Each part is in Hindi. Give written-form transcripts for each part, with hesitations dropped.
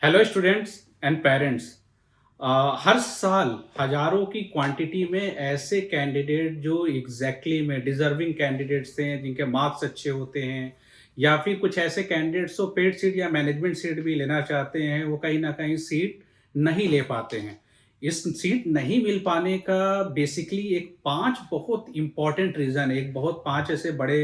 Hello students and parents. हर साल हजारों की क्वांटिटी में ऐसे कैंडिडेट जो में डिजर्विंग कैंडिडेट्स हैं जिनके मार्क्स अच्छे होते हैं या फिर कुछ ऐसे कैंडिडेट्स जो पेड सीट या मैनेजमेंट सीट भी लेना चाहते हैं, वो कहीं ना कहीं सीट नहीं ले पाते हैं। इस सीट नहीं मिल पाने का बेसिकली एक पांच बहुत इंपॉर्टेंट रीज़न है, एक बहुत पांच ऐसे बड़े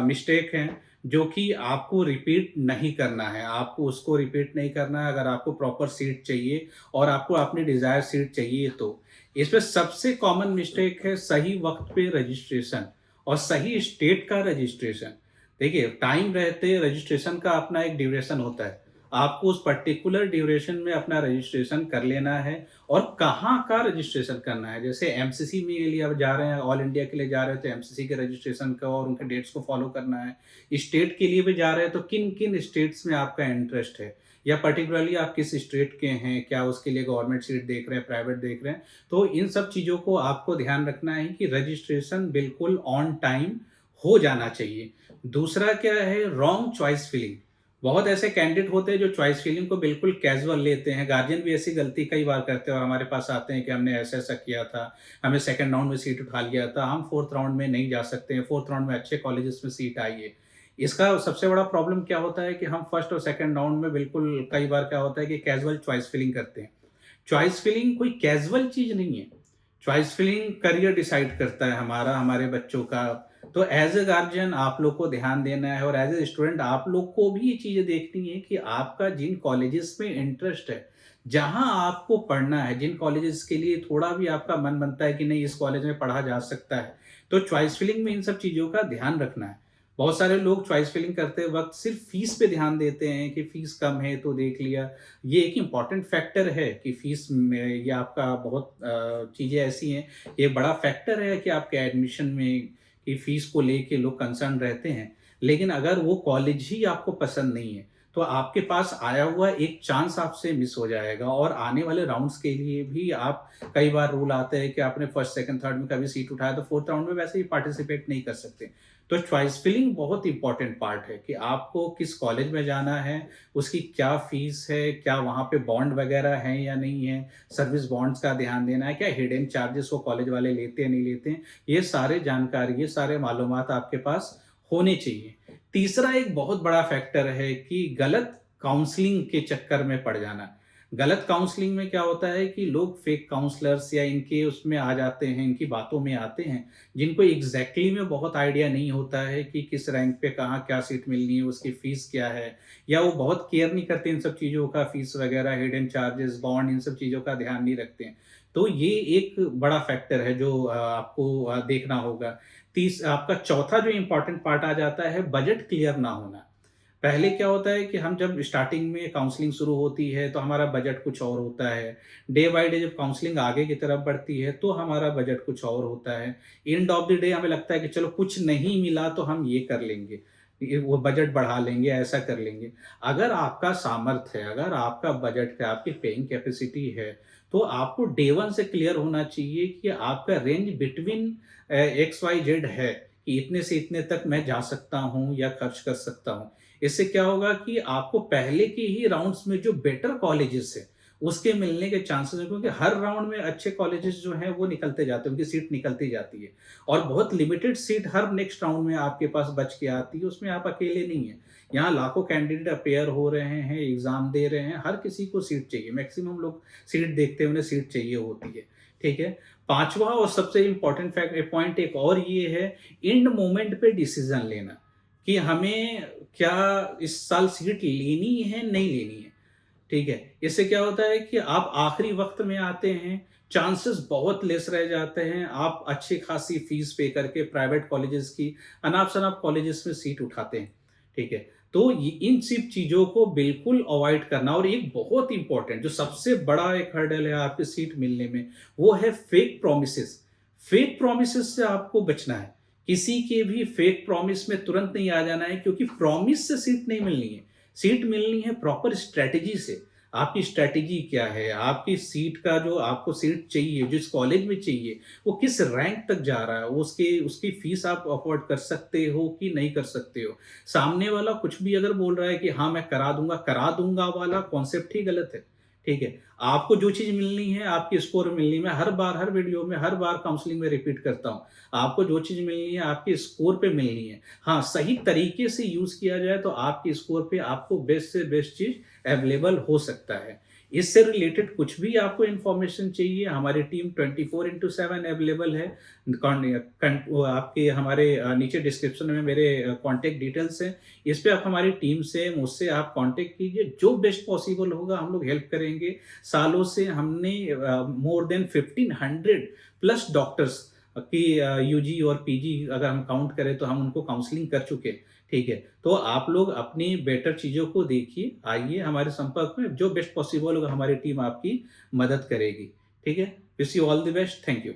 मिस्टेक हैं जो कि आपको रिपीट नहीं करना है। आपको उसको रिपीट नहीं करना है अगर आपको प्रॉपर सीट चाहिए और आपको अपनी डिज़ायर सीट चाहिए तो। इसमें सबसे कॉमन मिस्टेक है सही वक़्त पे रजिस्ट्रेशन और सही स्टेट का रजिस्ट्रेशन। देखिए, टाइम रहते रजिस्ट्रेशन का अपना एक ड्यूरेशन होता है। आपको उस पर्टिकुलर ड्यूरेशन में अपना रजिस्ट्रेशन कर लेना है और कहाँ का रजिस्ट्रेशन करना है। जैसे एमसीसी में लिए आप जा रहे हैं, ऑल इंडिया के लिए जा रहे हैं तो एमसीसी के रजिस्ट्रेशन का और उनके डेट्स को फॉलो करना है। स्टेट के लिए भी जा रहे हैं तो किन-किन स्टेट्स में आपका इंटरेस्ट है या पर्टिकुलरली आप किस स्टेट के हैं, क्या उसके लिए गवर्नमेंट सीट देख रहे हैं, प्राइवेट देख रहे हैं। तो इन सब चीज़ों को आपको ध्यान रखना है कि रजिस्ट्रेशन बिल्कुल ऑन टाइम हो जाना चाहिए। दूसरा क्या है, रॉन्ग चॉइस फिलिंग। बहुत ऐसे कैंडिडेट होते हैं जो चॉइस फिलिंग को बिल्कुल कैजुअल लेते हैं। गार्जियन भी ऐसी गलती कई बार करते हैं और हमारे पास आते हैं कि हमने ऐसा-ऐसा किया था, हमें सेकंड राउंड में सीट उठा लिया था, हम 4th राउंड में नहीं जा सकते हैं, 4th राउंड में अच्छे कॉलेजेस में सीट आई है। इसका सबसे बड़ा प्रॉब्लम क्या होता है कि हम फर्स्ट और सेकंड राउंड में बिल्कुल कई बार क्या होता है कि कैजुअल चॉइस फिलिंग करते हैं। चॉइस फिलिंग कोई कैजुअल चीज़ नहीं है। चॉइस फिलिंग करियर डिसाइड करता है हमारा, हमारे बच्चों का। तो एज़ अ गार्जियन आप लोग को ध्यान देना है और एज़ अ स्टूडेंट आप लोग को भी ये चीज़ें देखनी है कि आपका जिन कॉलेजेस में इंटरेस्ट है, जहाँ आपको पढ़ना है, जिन कॉलेजेस के लिए थोड़ा भी आपका मन बनता है कि नहीं इस कॉलेज में पढ़ा जा सकता है, तो चॉइस फिलिंग में इन सब चीज़ों का ध्यान रखना है। बहुत सारे लोग चॉइस फिलिंग करते वक़्त सिर्फ़ फ़ीस पे ध्यान देते हैं कि फ़ीस कम है तो देख लिया। ये एक इम्पॉर्टेंट फैक्टर है कि फ़ीस में ये आपका बहुत चीज़ें ऐसी हैं, ये बड़ा फैक्टर है कि आपके एडमिशन में कि फ़ीस को लेके लोग कंसर्न रहते हैं। लेकिन अगर वो कॉलेज ही आपको पसंद नहीं है, तो आपके पास आया हुआ एक चांस आपसे मिस हो जाएगा और आने वाले राउंड्स के लिए भी आप कई बार रूल आते हैं कि आपने फर्स्ट, सेकंड, थर्ड में कभी सीट उठाया तो 4th राउंड में वैसे ही पार्टिसिपेट नहीं कर सकते। तो चॉइस फिलिंग बहुत इंपॉर्टेंट पार्ट है कि आपको किस कॉलेज में जाना है, उसकी क्या फ़ीस है, क्या वहाँ पे बॉन्ड वगैरह हैं या नहीं है, सर्विस बॉन्ड्स का ध्यान देना है, क्या हिडन चार्जेस वो कॉलेज वाले लेते हैं, नहीं लेते हैं। ये सारे जानकारी, ये सारे मालूमात आपके पास होने चाहिए। तीसरा एक बहुत बड़ा फैक्टर है कि गलत काउंसलिंग के चक्कर में पड़ जाना। गलत काउंसलिंग में क्या होता है कि लोग फेक काउंसलर्स या इनके उसमें आ जाते हैं, इनकी बातों में आते हैं, जिनको एग्ज़ैक्टली में बहुत आइडिया नहीं होता है कि किस रैंक पे कहाँ क्या सीट मिलनी है, उसकी फ़ीस क्या है, या वो बहुत केयर नहीं करते इन सब चीज़ों का, फ़ीस वगैरह, हिडन चार्जेस, बॉन्ड इन सब चीज़ों का ध्यान नहीं रखते हैं। तो ये एक बड़ा फैक्टर है जो आपको देखना होगा। आपका चौथा जो इम्पोर्टेंट पार्ट आ जाता है, बजट क्लियर ना होना। पहले क्या होता है कि हम जब स्टार्टिंग में काउंसलिंग शुरू होती है तो हमारा बजट कुछ और होता है। डे बाय डे जब काउंसलिंग आगे की तरफ बढ़ती है तो हमारा बजट कुछ और होता है। एंड ऑफ द डे हमें लगता है कि चलो कुछ नहीं मिला तो हम ये कर लेंगे, ये वो बजट बढ़ा लेंगे, ऐसा कर लेंगे। अगर आपका सामर्थ्य है, अगर आपका बजट है, आपकी पेइंग कैपेसिटी है, तो आपको डे वन से क्लियर होना चाहिए कि आपका range between x y z है कि इतने से इतने तक मैं जा सकता हूँ या खर्च कर सकता हूँ। इससे क्या होगा कि आपको पहले के ही राउंड्स में जो बेटर कॉलेजेस हैं, उसके मिलने के चांसेस हैं, क्योंकि हर राउंड में अच्छे कॉलेजेस जो हैं वो निकलते जाते हैं, उनकी सीट निकलती जाती है और बहुत लिमिटेड सीट हर नेक्स्ट राउंड में आपके पास बच के आती है, उसमें आप अकेले नहीं हैं। यहाँ लाखों कैंडिडेट अपेयर हो रहे हैं, एग्ज़ाम दे रहे हैं, हर किसी को सीट चाहिए, मैक्सिमम लोग सीट देखते हैं, उन्हें सीट चाहिए होती है, ठीक है? 5वां और सबसे इम्पोर्टेंट पॉइंट एक और ये है, एंड मोमेंट पे डिसीज़न लेना। कि हमें क्या इस साल सीट लेनी है, नहीं लेनी है, ठीक है? इससे क्या होता है कि आप आखिरी वक़्त में आते हैं, चांसेस बहुत लेस रह जाते हैं, आप अच्छी खासी फीस पे करके प्राइवेट कॉलेजेस की अनाप-शनाप कॉलेजेस में सीट उठाते हैं, ठीक है? तो ये इन सब चीज़ों को बिल्कुल अवॉइड करना और एक बहुत इम्पोर्टेंट जो सबसे बड़ा एक हर्डल है आपकी सीट मिलने में, वो है फेक प्रॉमिसेस। फेक प्रॉमिसेस से आपको बचना है। किसी के भी फेक प्रॉमिस में तुरंत नहीं आ जाना है, क्योंकि प्रॉमिस से सीट नहीं मिलनी है। सीट मिलनी है प्रॉपर स्ट्रैटेजी से। आपकी स्ट्रैटेजी क्या है, आपकी सीट का जो आपको सीट चाहिए, जिस कॉलेज में चाहिए, वो किस रैंक तक जा रहा है, वो उसकी उसकी फीस आप अफ़ोर्ड कर सकते हो कि नहीं कर सकते हो। सामने वाला कुछ भी अगर बोल रहा है कि हाँ, मैं करा दूँगा वाला कॉन्सेप्ट ही गलत है, ठीक है? आपको जो चीज़ मिलनी है, आपकी स्कोर मिलनी है, मैं हर बार, हर वीडियो में, हर बार काउंसलिंग में रिपीट करता हूँ। आपको जो चीज़ मिलनी है, आपके स्कोर पे मिलनी है। हाँ, सही तरीके से यूज़ किया जाए तो आपके स्कोर पे आपको बेस्ट से बेस्ट चीज़ अवेलेबल हो सकता है। इससे रिलेटेड कुछ भी आपको इन्फॉर्मेशन चाहिए, हमारी टीम 24/7 अवेलेबल है। कॉन कन वो आपके हमारे नीचे डिस्क्रिप्शन में मेरे कॉन्टैक्ट डिटेल्स हैं। इस पे आप हमारी टीम से, मुझसे आप कॉन्टैक्ट कीजिए, जो बेस्ट पॉसिबल होगा हम लोग हेल्प करेंगे। सालों से हमने मोर देन 1500 प्लस डॉक्टर्स की यूजी और पीजी अगर हम काउंट करें तो हम उनको काउंसलिंग कर चुके हैं, ठीक है? तो आप लोग अपनी बेटर चीज़ों को देखिए, आइए हमारे संपर्क में, जो बेस्ट पॉसिबल होगा हमारी टीम आपकी मदद करेगी, ठीक है? Wish you all the best, thank you.